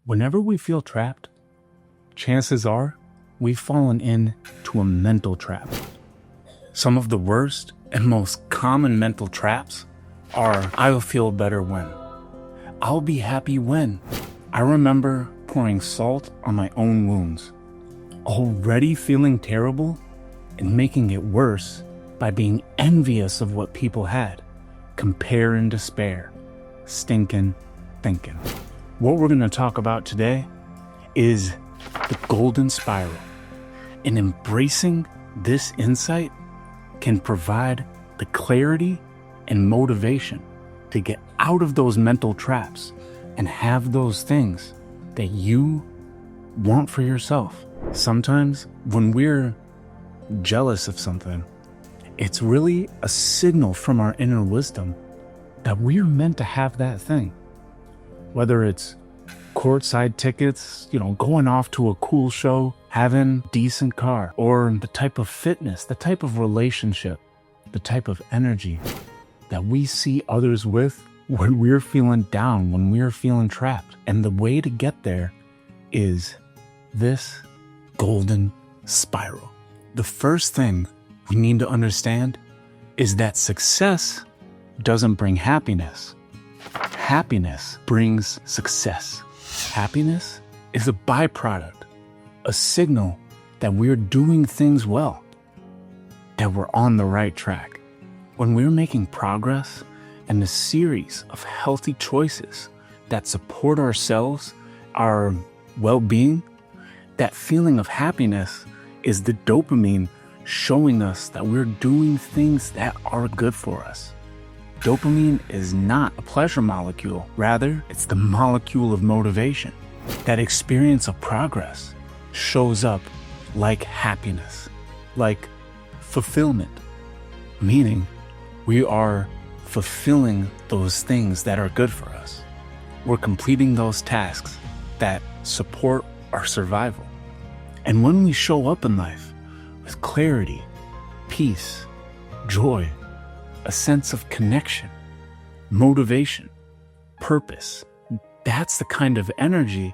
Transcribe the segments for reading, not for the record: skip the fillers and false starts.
Whenever we feel trapped, chances are we've fallen into a mental trap. Some of the worst and most common mental traps are, I'll feel better when. I'll be happy when. I remember pouring salt on my own wounds. Already feeling terrible and making it worse by being envious of what people had. Compare and despair. Stinkin' thinking. What we're going to talk about today is the golden spiral. And embracing this insight can provide the clarity and motivation to get out of those mental traps and have those things that you want for yourself. Sometimes when we're jealous of something, it's really a signal from our inner wisdom that we're meant to have that thing. Whether it's courtside tickets, going off to a cool show, having a decent car, or the type of fitness, the type of relationship, the type of energy that we see others with when we're feeling down, when we're feeling trapped. And the way to get there is this golden spiral. The first thing we need to understand is that success doesn't bring happiness. Happiness brings success. Happiness is a byproduct, a signal that we're doing things well, that we're on the right track. When we're making progress and a series of healthy choices that support ourselves, our well-being, that feeling of happiness is the dopamine showing us that we're doing things that are good for us. Dopamine is not a pleasure molecule. Rather, it's the molecule of motivation. That experience of progress shows up like happiness, like fulfillment, meaning we are fulfilling those things that are good for us. We're completing those tasks that support our survival. And when we show up in life with clarity, peace, joy, a sense of connection, motivation, purpose, that's the kind of energy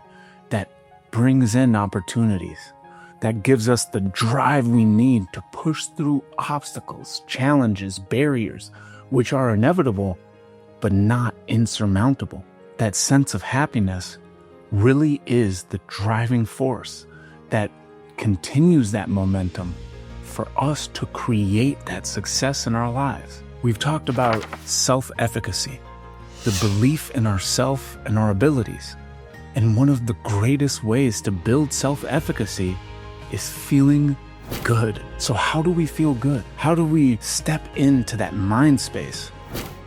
that brings in opportunities, that gives us the drive we need to push through obstacles, challenges, barriers, which are inevitable, but not insurmountable. That sense of happiness really is the driving force that continues that momentum for us to create that success in our lives. We've talked about self-efficacy, the belief in ourself and our abilities. And one of the greatest ways to build self-efficacy is feeling good. So how do we feel good? How do we step into that mind space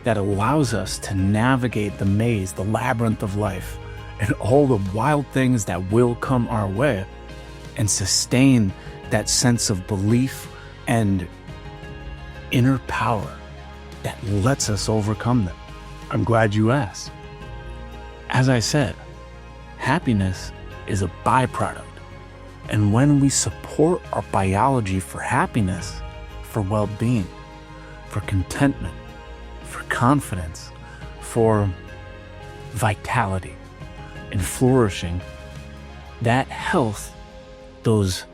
that allows us to navigate the maze, the labyrinth of life, and all the wild things that will come our way, and sustain that sense of belief and inner power that lets us overcome them? I'm glad you asked. As I said, happiness is a byproduct. And when we support our biology for happiness, for well-being, for contentment, for confidence, for vitality and flourishing, that health, those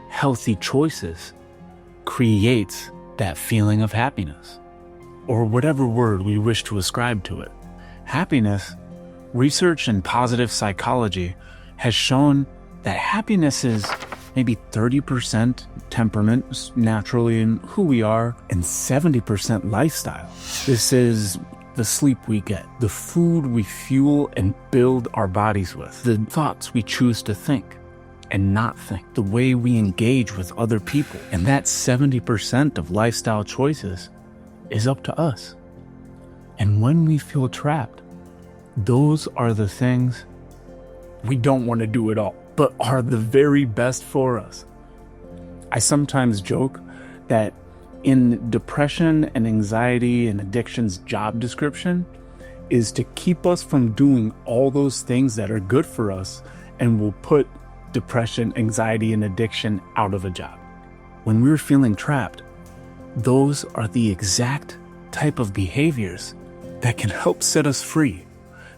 healthy choices, creates that feeling of happiness, or whatever word we wish to ascribe to it. Happiness, research in positive psychology has shown that happiness is maybe 30% temperament, naturally in who we are, and 70% lifestyle. This is the sleep we get, the food we fuel and build our bodies with, the thoughts we choose to think and not think, the way we engage with other people. And that 70% of lifestyle choices is up to us. And when we feel trapped, those are the things we don't want to do at all, but are the very best for us. I sometimes joke that in depression and anxiety and addiction's job description is to keep us from doing all those things that are good for us and will put depression, anxiety, and addiction out of a job. When we're feeling trapped, those are the exact type of behaviors that can help set us free,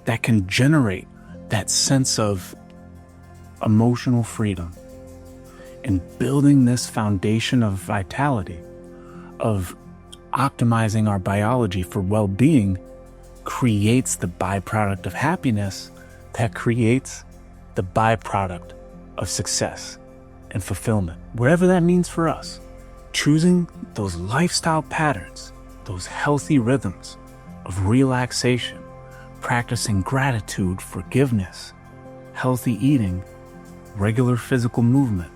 that can generate that sense of emotional freedom and building this foundation of vitality, of optimizing our biology for well-being, creates the byproduct of happiness that creates the byproduct of success and fulfillment, wherever that means for us. Choosing those lifestyle patterns, those healthy rhythms of relaxation, practicing gratitude, forgiveness, healthy eating, regular physical movement,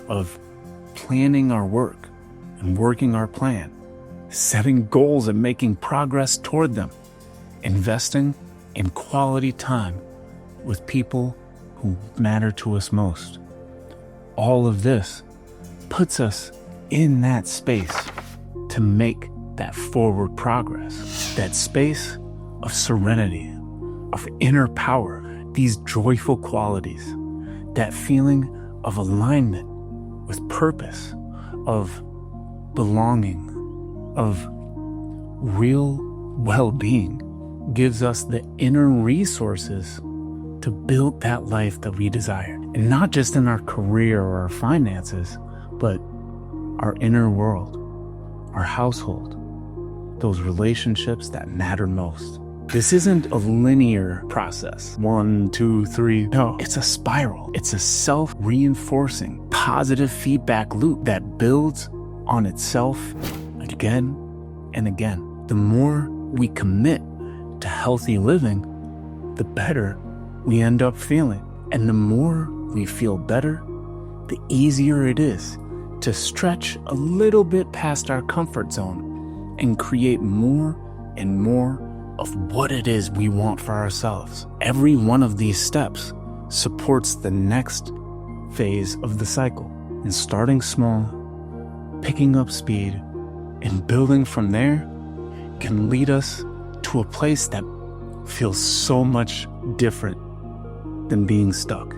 of planning our work and working our plan, setting goals and making progress toward them, investing in quality time with people who matter to us most. All of this puts us in that space to make that forward progress, that space of serenity, of inner power, these joyful qualities, that feeling of alignment with purpose, of belonging, of real well-being, gives us the inner resources to build that life that we desire. And not just in our career or our finances, but our inner world, our household, those relationships that matter most. This isn't a linear process. 1, 2, 3. No, it's a spiral. It's a self-reinforcing, positive feedback loop that builds on itself again and again. The more we commit to healthy living, the better we end up feeling. And the more we feel better, the easier it is to stretch a little bit past our comfort zone and create more and more of what it is we want for ourselves. Every one of these steps supports the next phase of the cycle. And starting small, picking up speed, and building from there can lead us to a place that feels so much different than being stuck,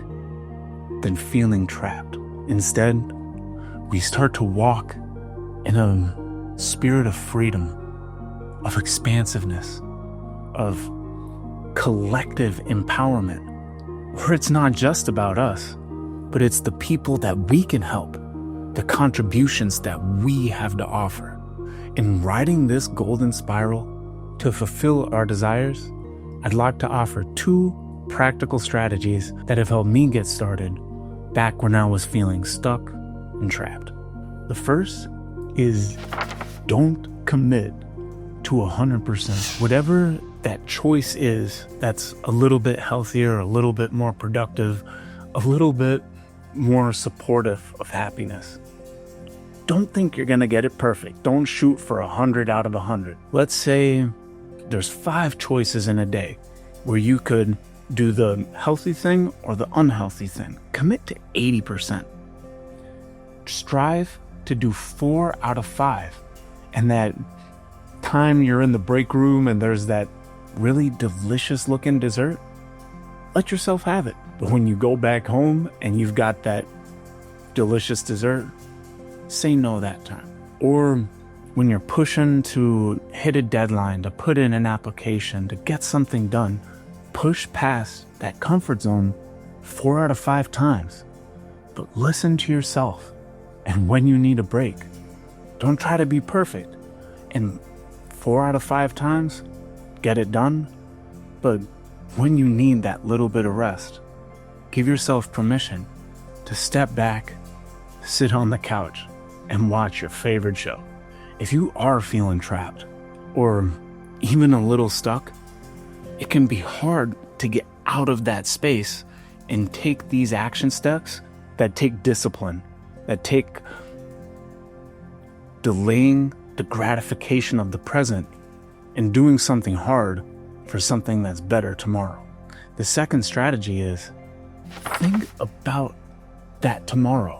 than feeling trapped. Instead, we start to walk in a spirit of freedom, of expansiveness, of collective empowerment, where it's not just about us, but it's the people that we can help, the contributions that we have to offer. In riding this golden spiral to fulfill our desires, I'd like to offer 2 practical strategies that have helped me get started back when I was feeling stuck and trapped. The first is don't commit to 100%. Whatever that choice is that's a little bit healthier, a little bit more productive, a little bit more supportive of happiness. Don't think you're gonna get it perfect. Don't shoot for 100 out of 100. Let's say there's 5 choices in a day where you could do the healthy thing or the unhealthy thing. Commit to 80%. Strive to do 4 out of 5. And that time you're in the break room and there's that really delicious looking dessert, let yourself have it. But when you go back home and you've got that delicious dessert, say no that time. Or when you're pushing to hit a deadline, to put in an application, to get something done, push past that comfort zone 4 out of 5 times. But listen to yourself. And when you need a break, don't try to be perfect. And 4 out of 5 times, get it done. But when you need that little bit of rest, give yourself permission to step back, sit on the couch, and watch your favorite show. If you are feeling trapped or even a little stuck, it can be hard to get out of that space and take these action steps that take discipline, that take delaying the gratification of the present and doing something hard for something that's better tomorrow. The second strategy is think about that tomorrow,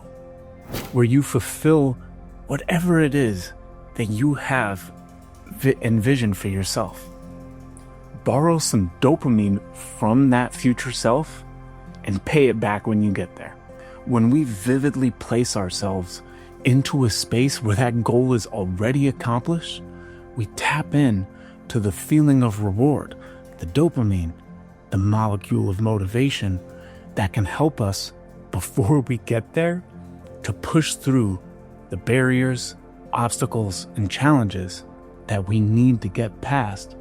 where you fulfill whatever it is that you have envisioned for yourself. Borrow some dopamine from that future self and pay it back when you get there. When we vividly place ourselves into a space where that goal is already accomplished, we tap in to the feeling of reward, the dopamine, the molecule of motivation that can help us before we get there to push through the barriers, obstacles, and challenges that we need to get past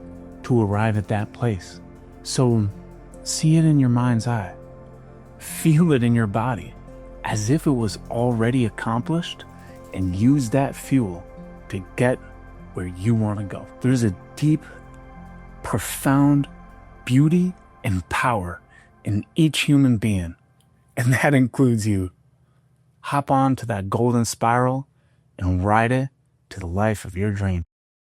to arrive at that place. So see it in your mind's eye. Feel it in your body as if it was already accomplished, and use that fuel to get where you want to go. There's a deep, profound beauty and power in each human being, and that includes you. Hop on to that golden spiral and ride it to the life of your dream.